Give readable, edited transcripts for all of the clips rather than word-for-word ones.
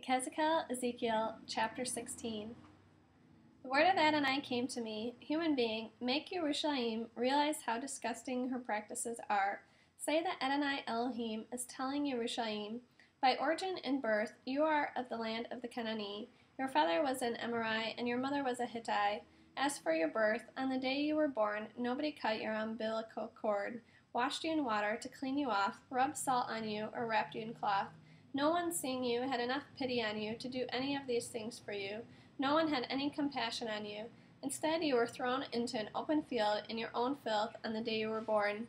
Yechezk'el, Ezekiel, chapter 16. The word of Adonai came to me, human being, make Yerushalayim realize how disgusting her practices are. Say that Adonai Elohim is telling Yerushalayim, by origin and birth, you are of the land of the Canaanite. Your father was an Amorite, and your mother was a Hittite. As for your birth, on the day you were born, nobody cut your umbilical cord, washed you in water to clean you off, rubbed salt on you, or wrapped you in cloth. No one seeing you had enough pity on you to do any of these things for you. No one had any compassion on you. Instead, you were thrown into an open field in your own filth on the day you were born.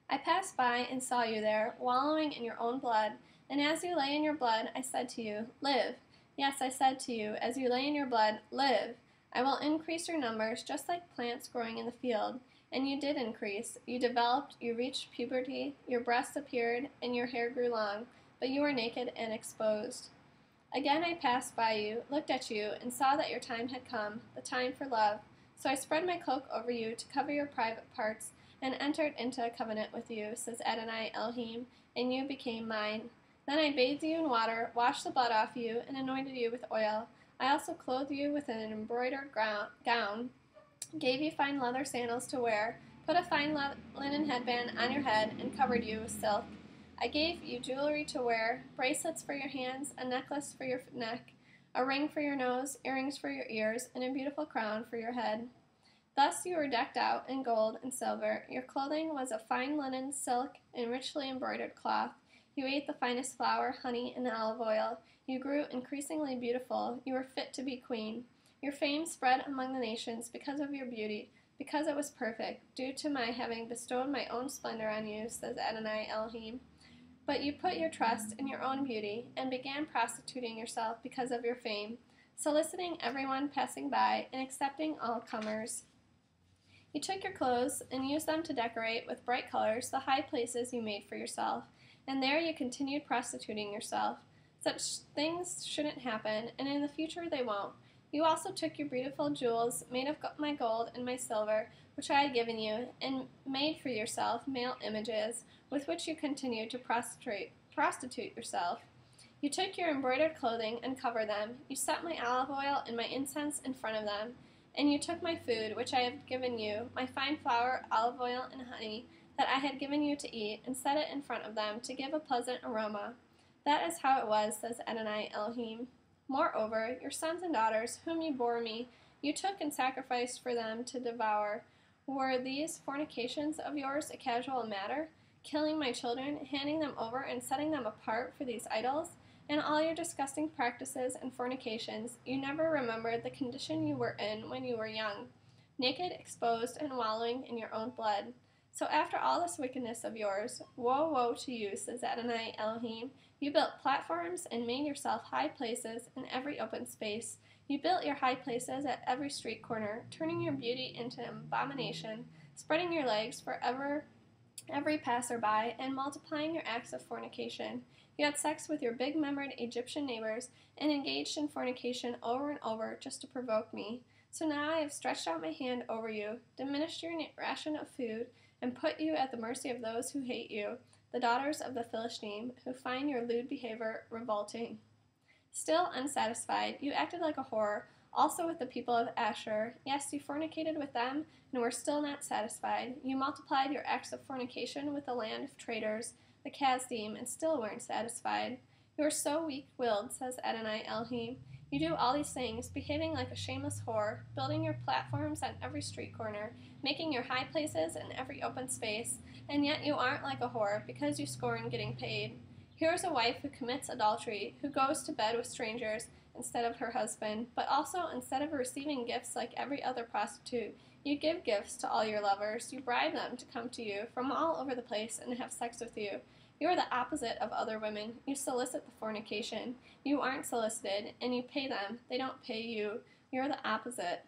I passed by and saw you there, wallowing in your own blood, and as you lay in your blood, I said to you, live. Yes, I said to you, as you lay in your blood, live. I will increase your numbers just like plants growing in the field. And you did increase. You developed, you reached puberty, your breasts appeared, and your hair grew long. But you were naked and exposed. Again I passed by you, looked at you, and saw that your time had come, the time for love. So I spread my cloak over you to cover your private parts, and entered into a covenant with you, says Adonai Elohim, and you became mine. Then I bathed you in water, washed the blood off you, and anointed you with oil. I also clothed you with an embroidered gown, gave you fine leather sandals to wear, put a fine linen headband on your head, and covered you with silk. I gave you jewelry to wear, bracelets for your hands, a necklace for your neck, a ring for your nose, earrings for your ears, and a beautiful crown for your head. Thus you were decked out in gold and silver. Your clothing was of fine linen, silk, and richly embroidered cloth. You ate the finest flour, honey, and olive oil. You grew increasingly beautiful. You were fit to be queen. Your fame spread among the nations because of your beauty, because it was perfect, due to my having bestowed my own splendor on you, says Adonai Elohim. But you put your trust in your own beauty, and began prostituting yourself because of your fame, soliciting everyone passing by, and accepting all comers. You took your clothes, and used them to decorate with bright colors the high places you made for yourself, and there you continued prostituting yourself. Such things shouldn't happen, and in the future they won't. You also took your beautiful jewels, made of my gold and my silver, which I had given you, and made for yourself male images, with which you continued to prostitute yourself. You took your embroidered clothing and covered them. You set my olive oil and my incense in front of them. And you took my food, which I had given you, my fine flour, olive oil, and honey, that I had given you to eat, and set it in front of them to give a pleasant aroma. That is how it was, says Adonai Elohim. Moreover, your sons and daughters, whom you bore me, you took and sacrificed for them to devour. Were these fornications of yours a casual matter? Killing my children, handing them over, and setting them apart for these idols? In all your disgusting practices and fornications, you never remembered the condition you were in when you were young, naked, exposed, and wallowing in your own blood. So after all this wickedness of yours, woe, woe to you, says Adonai Elohim. You built platforms and made yourself high places in every open space. You built your high places at every street corner, turning your beauty into an abomination, spreading your legs for every passerby, and multiplying your acts of fornication. You had sex with your big-membered Egyptian neighbors, and engaged in fornication over and over just to provoke me. So now I have stretched out my hand over you, diminished your ration of food, and put you at the mercy of those who hate you, the daughters of the Philistine, who find your lewd behavior revolting. Still unsatisfied, you acted like a whore, also with the people of Asher. Yes, you fornicated with them, and were still not satisfied. You multiplied your acts of fornication with the land of traitors, the Chazdim, and still weren't satisfied. You are so weak-willed, says Adonai Elohim. You do all these things, behaving like a shameless whore, building your platforms on every street corner, making your high places in every open space, and yet you aren't like a whore, because you scorn getting paid. Here is a wife who commits adultery, who goes to bed with strangers instead of her husband, but also instead of receiving gifts like every other prostitute, you give gifts to all your lovers. You bribe them to come to you from all over the place and have sex with you. You are the opposite of other women. You solicit the fornication. You aren't solicited, and you pay them. They don't pay you. You're the opposite.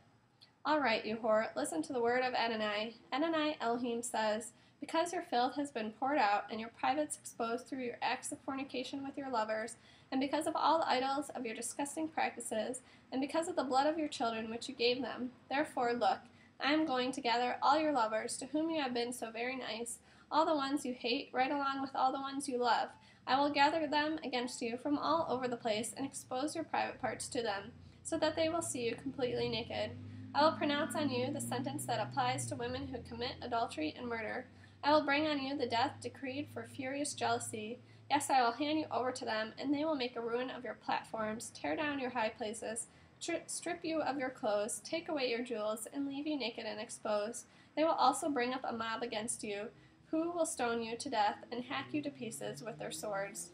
All right, you whore, listen to the word of Adonai. Adonai Elohim says, because your filth has been poured out, and your privates exposed through your acts of fornication with your lovers, and because of all the idols of your disgusting practices, and because of the blood of your children which you gave them, therefore, look, I am going to gather all your lovers, to whom you have been so very nice, all the ones you hate, right along with all the ones you love. I will gather them against you from all over the place and expose your private parts to them, so that they will see you completely naked. I will pronounce on you the sentence that applies to women who commit adultery and murder. I will bring on you the death decreed for furious jealousy. Yes, I will hand you over to them, and they will make a ruin of your platforms, tear down your high places, strip you of your clothes, take away your jewels, and leave you naked and exposed. They will also bring up a mob against you, who will stone you to death and hack you to pieces with their swords.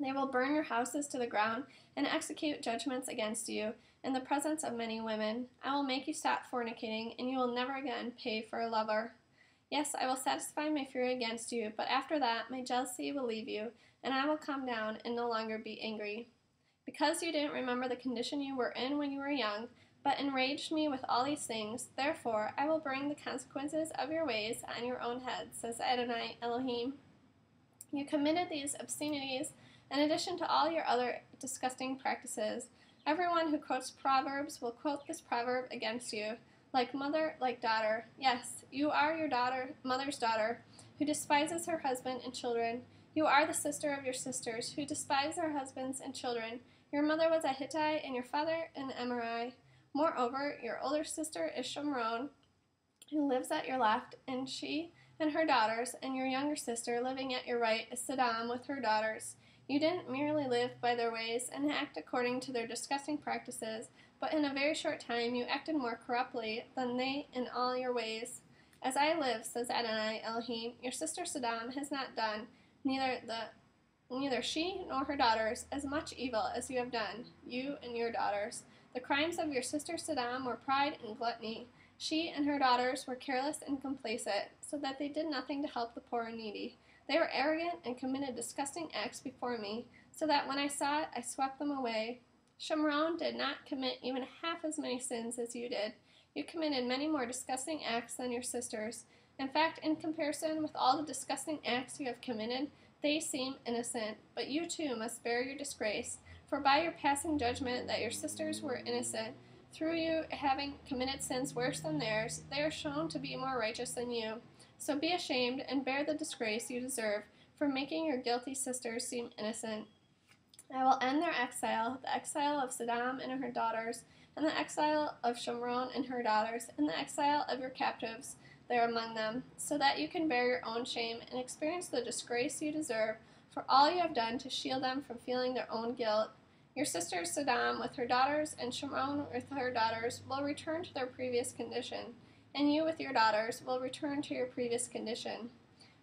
They will burn your houses to the ground and execute judgments against you in the presence of many women. I will make you stop fornicating, and you will never again pay for a lover. Yes, I will satisfy my fury against you, but after that my jealousy will leave you, and I will calm down and no longer be angry. Because you didn't remember the condition you were in when you were young, but enraged me with all these things, therefore I will bring the consequences of your ways on your own head, says Adonai Elohim. You committed these obscenities in addition to all your other disgusting practices. Everyone who quotes Proverbs will quote this proverb against you. Like mother, like daughter. Yes, you are your mother's daughter, who despises her husband and children. You are the sister of your sisters, who despise their husbands and children. Your mother was a Hittite, and your father an Amorite. Moreover, your older sister is Shomron, who lives at your left, and she and her daughters, and your younger sister, living at your right, is Sodom with her daughters. You didn't merely live by their ways and act according to their disgusting practices, but in a very short time you acted more corruptly than they in all your ways. As I live, says Adonai Elohim, your sister Sodom has not done, neither she nor her daughters, as much evil as you have done, you and your daughters. The crimes of your sister Sodom were pride and gluttony. She and her daughters were careless and complacent, so that they did nothing to help the poor and needy. They were arrogant and committed disgusting acts before me, so that when I saw it, I swept them away. Shomron did not commit even half as many sins as you did. You committed many more disgusting acts than your sisters. In fact, in comparison with all the disgusting acts you have committed, they seem innocent. But you too must bear your disgrace, for by your passing judgment that your sisters were innocent, through you having committed sins worse than theirs, they are shown to be more righteous than you. So be ashamed and bear the disgrace you deserve for making your guilty sisters seem innocent. I will end their exile, the exile of Sodom and her daughters, and the exile of Shomron and her daughters, and the exile of your captives there among them, so that you can bear your own shame and experience the disgrace you deserve for all you have done to shield them from feeling their own guilt. Your sister Sodom with her daughters and Shomron with her daughters will return to their previous condition, and you with your daughters will return to your previous condition.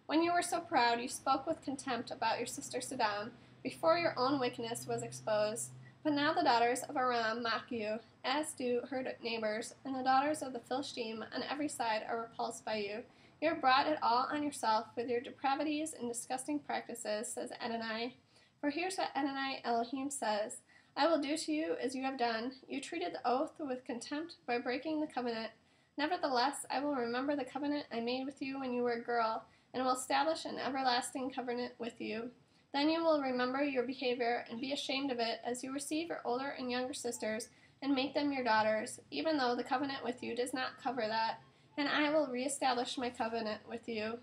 When you were so proud, you spoke with contempt about your sister Sodom, before your own wickedness was exposed. But now the daughters of Aram mock you, as do her neighbors, and the daughters of the Philistine on every side are repulsed by you. You have brought it all on yourself with your depravities and disgusting practices, says Adonai. For here's what Adonai Elohim says. I will do to you as you have done. You treated the oath with contempt by breaking the covenant. Nevertheless, I will remember the covenant I made with you when you were a girl, and will establish an everlasting covenant with you. Then you will remember your behavior and be ashamed of it as you receive your older and younger sisters and make them your daughters, even though the covenant with you does not cover that. And I will reestablish my covenant with you.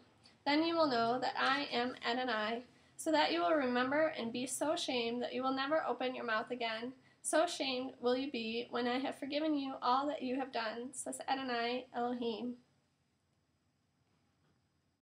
Then you will know that I am Adonai, so that you will remember and be so ashamed that you will never open your mouth again. So ashamed will you be when I have forgiven you all that you have done, says Adonai Elohim.